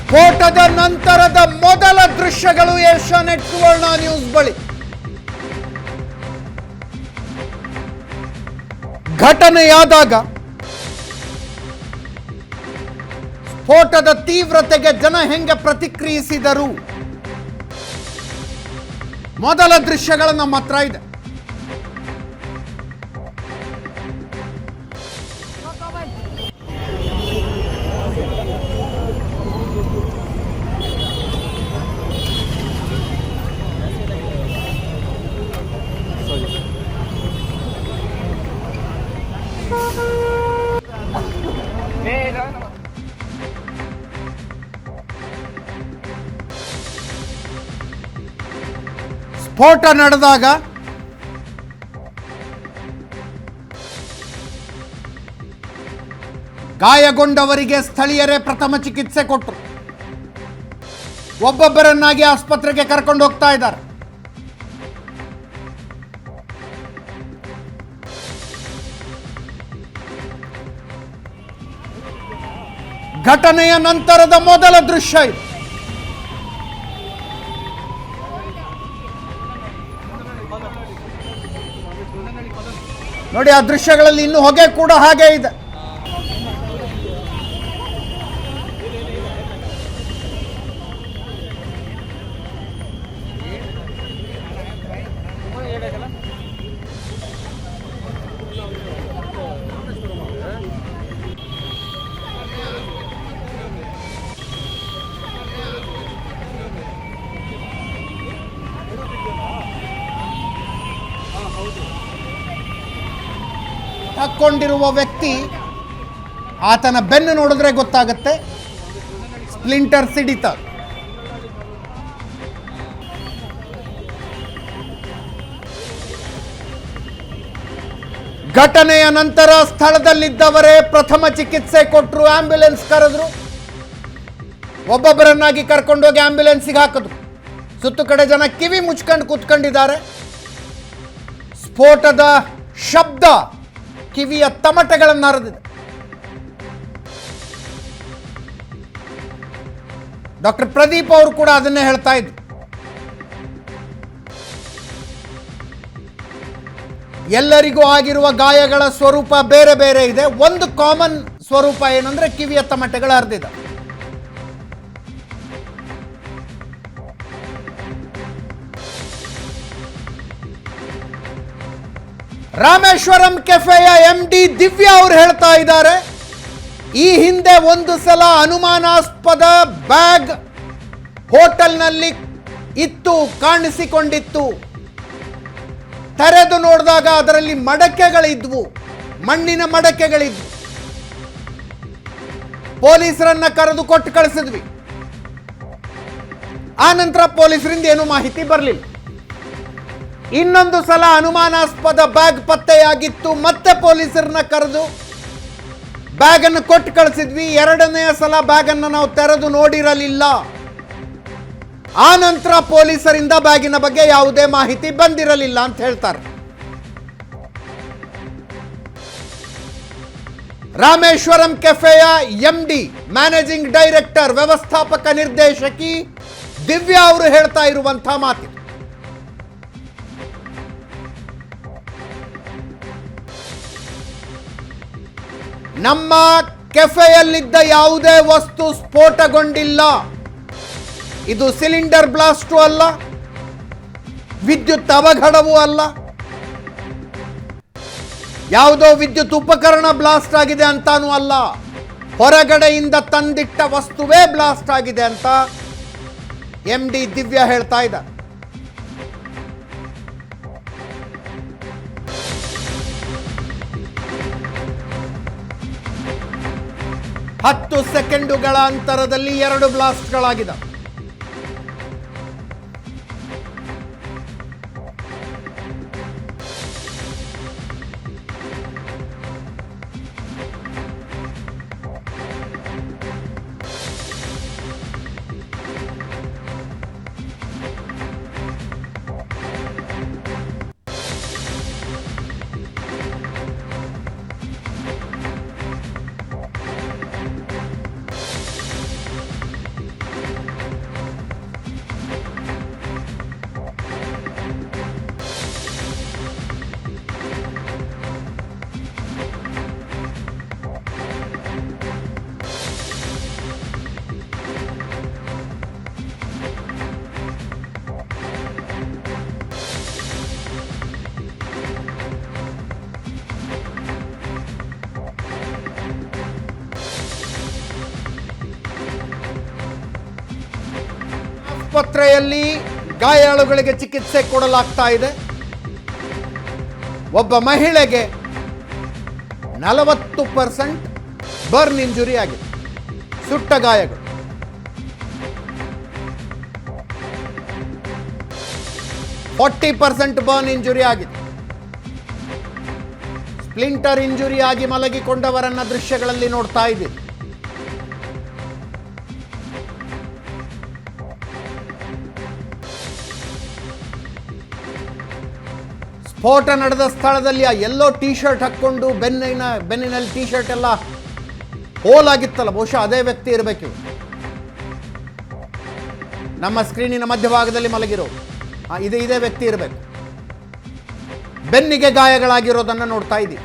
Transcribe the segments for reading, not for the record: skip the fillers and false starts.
ಸ್ಫೋಟದ ನಂತರದ ಮೊದಲ ದೃಶ್ಯಗಳು ಏಷ್ಯಾನೆಟ್ ಸುವರ್ಣ ನ್ಯೂಸ್ ಬಳಿ. ಘಟನೆಯಾದಾಗ ಸ್ಫೋಟದ ತೀವ್ರತೆಗೆ ಜನ ಹೆಂಗೆ ಪ್ರತಿಕ್ರಿಯಿಸಿದರು, ಮೊದಲ ದೃಶ್ಯಗಳು ನಮ್ಮ ಹತ್ರ ಇದೆ. ಸ್ಫೋಟ ನಡೆದಾಗ ಗಾಯಗೊಂಡವರಿಗೆ ಸ್ಥಳೀಯರೇ ಪ್ರಥಮ ಚಿಕಿತ್ಸೆ ಕೊಟ್ಟರು. ಒಬ್ಬೊಬ್ಬರನ್ನಾಗಿ ಆಸ್ಪತ್ರೆಗೆ ಕರ್ಕೊಂಡು ಹೋಗ್ತಾ ಇದ್ದಾರೆ. ಘಟನೆಯ ನಂತರದ ಮೊದಲ ದೃಶ್ಯ ಇದು. ನೋಡಿ, ಆ ದೃಶ್ಯಗಳಲ್ಲಿ ಇನ್ನು ಹೊಗೆ ಕೂಡ ಹಾಗೆ ಇದೆ. ಹಾಕೊಂಡಿರುವ ವ್ಯಕ್ತಿ, ಆತನ ಬೆನ್ನು ನೋಡಿದ್ರೆ ಗೊತ್ತಾಗುತ್ತೆ, ಸ್ಪ್ಲಿಂಟರ್ ಸಿಡಿತ. ಘಟನೆಯ ನಂತರ ಸ್ಥಳದಲ್ಲಿದ್ದವರೇ ಪ್ರಥಮ ಚಿಕಿತ್ಸೆ ಕೊಟ್ಟರು, ಆಂಬ್ಯುಲೆನ್ಸ್ ಕರೆದ್ರು, ಒಬ್ಬೊಬ್ಬರನ್ನಾಗಿ ಕರ್ಕೊಂಡೋಗಿ ಆಂಬ್ಯುಲೆನ್ಸ್ಗೆ ಹಾಕಿದ್ರು. ಸುತ್ತು ಕಡೆ ಜನ ಕಿವಿ ಮುಚ್ಕೊಂಡು ಕೂತ್ಕೊಂಡಿದ್ದಾರೆ. ಸ್ಫೋಟದ ಶಬ್ದ ಕಿವಿಯ ತಮಟೆಗಳನ್ನು ಹರಿದಿದೆ. ಡಾಕ್ಟರ್ ಪ್ರದೀಪ್ ಅವರು ಕೂಡ ಅದನ್ನೇ ಹೇಳ್ತಾ ಇದ್ರು. ಎಲ್ಲರಿಗೂ ಆಗಿರುವ ಗಾಯಗಳ ಸ್ವರೂಪ ಬೇರೆ ಬೇರೆ ಇದೆ. ಒಂದು ಕಾಮನ್ ಸ್ವರೂಪ ಏನಂದ್ರೆ ಕಿವಿಯ ತಮಟೆಗಳು ಹರಿದಿದೆ. ರಾಮೇಶ್ವರಂ ಕೆಫೆಯ MD ದಿವ್ಯಾ ಅವರು ಹೇಳ್ತಾ ಇದ್ದಾರೆ, ಈ ಹಿಂದೆ ಒಂದು ಸಲ ಅನುಮಾನಾಸ್ಪದ ಬ್ಯಾಗ್ ಹೋಟೆಲ್ನಲ್ಲಿ ಇತ್ತು, ಕಾಣಿಸಿಕೊಂಡಿತ್ತು. ತೆರೆದು ನೋಡಿದಾಗ ಅದರಲ್ಲಿ ಮಡಕೆಗಳಿದ್ವು, ಮಣ್ಣಿನ ಮಡಕೆಗಳಿದ್ವು. ಪೊಲೀಸರನ್ನ ಕರೆದು ಕೊಟ್ಟು ಕಳಿಸಿದ್ವಿ. ಆ ನಂತರ ಪೊಲೀಸರಿಂದ ಏನೂ ಮಾಹಿತಿ ಬರಲಿಲ್ಲ. ಇನ್ನೊಂದು ಸಲ ಅನುಮಾನಾಸ್ಪದ ಬ್ಯಾಗ್ ಪತ್ತೆಯಾಗಿತ್ತು, ಮತ್ತೆ ಪೊಲೀಸರನ್ನ ಕರೆದು ಬ್ಯಾಗ್ ಅನ್ನು ಕೊಟ್ಟು ಕಳಿಸಿದ್ವಿ. ಎರಡನೆಯ ಸಲ ಬ್ಯಾಗ್ ಅನ್ನು ನಾವು ತೆರೆದು ನೋಡಿರಲಿಲ್ಲ. ಆ ನಂತರ ಪೊಲೀಸರಿಂದ ಬ್ಯಾಗಿನ ಬಗ್ಗೆ ಯಾವುದೇ ಮಾಹಿತಿ ಬಂದಿರಲಿಲ್ಲ ಅಂತ ಹೇಳ್ತಾರೆ. ರಾಮೇಶ್ವರಂ ಕೆಫೆಯ MD, ಮ್ಯಾನೇಜಿಂಗ್ ಡೈರೆಕ್ಟರ್, ವ್ಯವಸ್ಥಾಪಕ ನಿರ್ದೇಶಕಿ ದಿವ್ಯಾ ಅವರು ಹೇಳ್ತಾ ಇರುವಂತಹ ಮಾತು. ನಮ್ಮ ಕೆಫೆಯಲ್ಲಿದ್ದ ಯಾವುದೇ ವಸ್ತು ಸ್ಫೋಟಗೊಂಡಿಲ್ಲ. ಇದು ಸಿಲಿಂಡರ್ ಬ್ಲಾಸ್ಟು ಅಲ್ಲ, ವಿದ್ಯುತ್ ಅವಘಡವೂ ಅಲ್ಲ, ಯಾವುದೋ ವಿದ್ಯುತ್ ಉಪಕರಣ ಬ್ಲಾಸ್ಟ್ ಆಗಿದೆ ಅಂತಾನೂ ಅಲ್ಲ. ಹೊರಗಡೆಯಿಂದ ತಂದಿಟ್ಟ ವಸ್ತುವೇ ಬ್ಲಾಸ್ಟ್ ಆಗಿದೆ ಅಂತ MD ದಿವ್ಯಾ ಹೇಳ್ತಾ ಇದ್ದಾರೆ. 10 ಸೆಕೆಂಡುಗಳ ಅಂತರದಲ್ಲಿ 2 ಬ್ಲಾಸ್ಟ್ಗಳಾಗಿದೆ. ಆಸ್ಪತ್ರೆಯಲ್ಲಿ ಗಾಯಾಳುಗಳಿಗೆ ಚಿಕಿತ್ಸೆ ಕೊಡಲಾಗ್ತಾ ಇದೆ. ಒಬ್ಬ ಮಹಿಳೆಗೆ 40% ಬರ್ನ್ ಇಂಜುರಿ ಆಗಿದೆ, ಸುಟ್ಟ ಗಾಯಗಳು. %40 ಬರ್ನ್ ಇಂಜುರಿ ಆಗಿದೆ. ಸ್ಪ್ಲಿಂಟರ್ ಇಂಜುರಿ ಆಗಿ ಮಲಗಿಕೊಂಡವರನ್ನ ದೃಶ್ಯಗಳಲ್ಲಿ ನೋಡ್ತಾ ಇದ್ದೀವಿ. ಸ್ಫೋಟ ನಡೆದ ಸ್ಥಳದಲ್ಲಿ ಆ ಎಲ್ಲೋ ಟೀ ಶರ್ಟ್ ಹಾಕ್ಕೊಂಡು ಬೆನ್ನಿನಲ್ಲಿ ಟೀ ಶರ್ಟ್ ಎಲ್ಲ ಹೋಲ್ ಆಗಿತ್ತಲ್ಲ, ಬಹುಶಃ ಅದೇ ವ್ಯಕ್ತಿ ಇರಬೇಕು. ನಮ್ಮ ಸ್ಕ್ರೀನಿನ ಮಧ್ಯಭಾಗದಲ್ಲಿ ಮಲಗಿರೋ ಇದೇ ವ್ಯಕ್ತಿ ಇರಬೇಕು. ಬೆನ್ನಿಗೆ ಗಾಯಗಳಾಗಿರೋದನ್ನು ನೋಡ್ತಾ ಇದ್ದೀವಿ.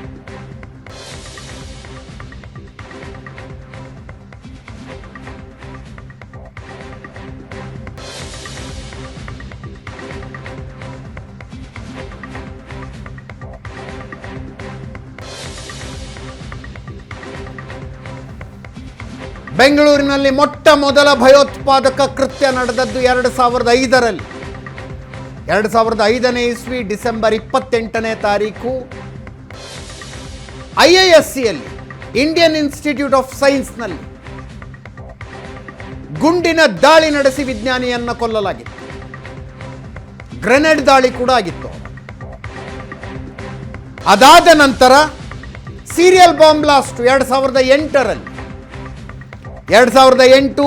ಬೆಂಗಳೂರಿನಲ್ಲಿ ಮೊಟ್ಟ ಮೊದಲ ಭಯೋತ್ಪಾದಕ ಕೃತ್ಯ ನಡೆದದ್ದು 2005ರಲ್ಲಿ. 2005ನೇ ಇಸ್ವಿ ಡಿಸೆಂಬರ್ 28ನೇ ತಾರೀಕು IIScಯಲ್ಲಿ, ಇಂಡಿಯನ್ ಇನ್ಸ್ಟಿಟ್ಯೂಟ್ ಆಫ್ ಸೈನ್ಸ್ನಲ್ಲಿ ಗುಂಡಿನ ದಾಳಿ ನಡೆಸಿ ವಿಜ್ಞಾನಿಯನ್ನ ಕೊಲ್ಲಲಾಗಿತ್ತು. ಗ್ರೆನೇಡ್ ದಾಳಿ ಕೂಡ ಆಗಿತ್ತು. ಅದಾದ ನಂತರ ಸೀರಿಯಲ್ ಬಾಂಬ್ ಬ್ಲಾಸ್ಟ್ 2008ರಲ್ಲಿ. 2008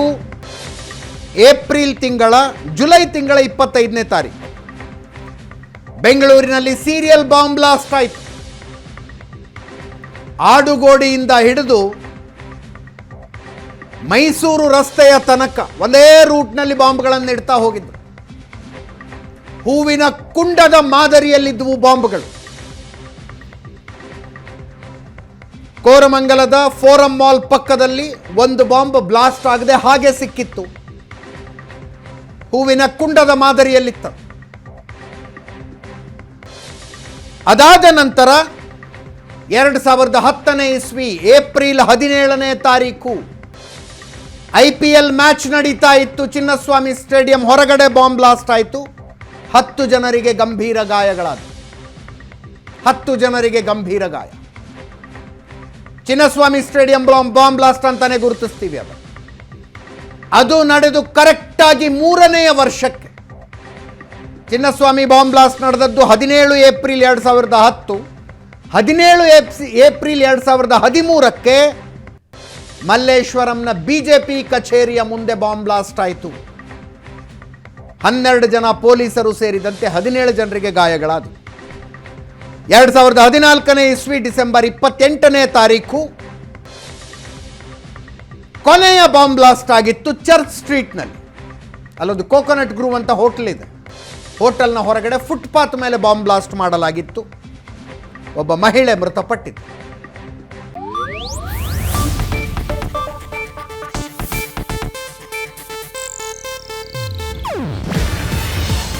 ಜುಲೈ ತಿಂಗಳ 25ನೇ ತಾರೀಕು ಬೆಂಗಳೂರಿನಲ್ಲಿ ಸೀರಿಯಲ್ ಬಾಂಬ್ ಬ್ಲಾಸ್ಟ್ ಆಯಿತು. ಆಡುಗೋಡಿಯಿಂದ ಹಿಡಿದು ಮೈಸೂರು ರಸ್ತೆಯ ತನಕ ಒಂದೇ ರೂಟ್ನಲ್ಲಿ ಬಾಂಬ್ಗಳನ್ನು ಇಡ್ತಾ ಹೋಗಿದ್ರು. ಹೂವಿನ ಕುಂಡದ ಮಾದರಿಯಲ್ಲಿದ್ದವು ಬಾಂಬ್ಗಳು. ಕೋರಮಂಗಲದ ಫೋರಂ ಮಾಲ್ ಪಕ್ಕದಲ್ಲಿ ಒಂದು ಬಾಂಬ್ ಬ್ಲಾಸ್ಟ್ ಆಗದೆ ಹಾಗೆ ಸಿಕ್ಕಿತ್ತು. ಹೂವಿನ ಕುಂಡದ ಮಾದರಿಯಲ್ಲಿತ್ತು. ಅದಾದ ನಂತರ 2010ನೇ ಇಸ್ವಿ ಏಪ್ರಿಲ್ 17ನೇ ತಾರೀಕು IPL ಮ್ಯಾಚ್ ನಡೀತಾ ಇತ್ತು. ಚಿನ್ನಸ್ವಾಮಿ ಸ್ಟೇಡಿಯಂ ಹೊರಗಡೆ ಬಾಂಬ್ ಬ್ಲಾಸ್ಟ್ ಆಯಿತು. 10 ಜನರಿಗೆ ಗಂಭೀರ ಗಾಯಗಳಾದವು. 10 ಜನರಿಗೆ ಗಂಭೀರ ಗಾಯ. ಚಿನ್ನಸ್ವಾಮಿ ಸ್ಟೇಡಿಯಂ ಬಾಂಬ್ ಬ್ಲಾಸ್ಟ್ ಅಂತಾನೆ ಗುರುತಿಸ್ತೀವಿ. ಅದು ನಡೆದು ಕರೆಕ್ಟಾಗಿ 3ನೇ ವರ್ಷಕ್ಕೆ. ಚಿನ್ನಸ್ವಾಮಿ ಬಾಂಬ್ ಬ್ಲಾಸ್ಟ್ ನಡೆದದ್ದು 17 ಏಪ್ರಿಲ್ 2010. 17 ಏಪ್ರಿಲ್ 2013ಕ್ಕೆ ಮಲ್ಲೇಶ್ವರಂನ BJP ಕಚೇರಿಯ ಮುಂದೆ ಬಾಂಬ್ ಬ್ಲಾಸ್ಟ್ ಆಯಿತು. 12 ಜನ ಪೊಲೀಸರು ಸೇರಿದಂತೆ 17 ಜನರಿಗೆ ಗಾಯಗಳಾದವು. 2014ನೇ ಇಸ್ವಿ ಡಿಸೆಂಬರ್ 28ನೇ ತಾರೀಕು ಕೊನೆಯ ಬಾಂಬ್ ಬ್ಲಾಸ್ಟ್ ಆಗಿತ್ತು ಚರ್ಚ್ ಸ್ಟ್ರೀಟ್ನಲ್ಲಿ. ಅಲ್ಲೊಂದು ಕೋಕೋನಟ್ ಗ್ರೂವ್ ಅಂತ ಹೋಟೆಲ್ ಇದೆ. ಹೋಟೆಲ್ನ ಹೊರಗಡೆ ಫುಟ್ಪಾತ್ ಮೇಲೆ ಬಾಂಬ್ ಬ್ಲಾಸ್ಟ್ ಮಾಡಲಾಗಿತ್ತು. ಒಬ್ಬ ಮಹಿಳೆ ಮೃತಪಟ್ಟಿದ್ದು.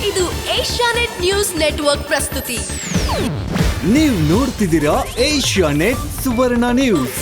ಇದು ಏಷ್ಯಾನೆಟ್ ನ್ಯೂಸ್ ನೆಟ್ವರ್ಕ್ ಪ್ರಸ್ತುತಿ. ನೀವು ನೋಡ್ತಿದ್ದೀರಾ ಏಷ್ಯಾನೆಟ್ ಸುವರ್ಣ ನ್ಯೂಸ್.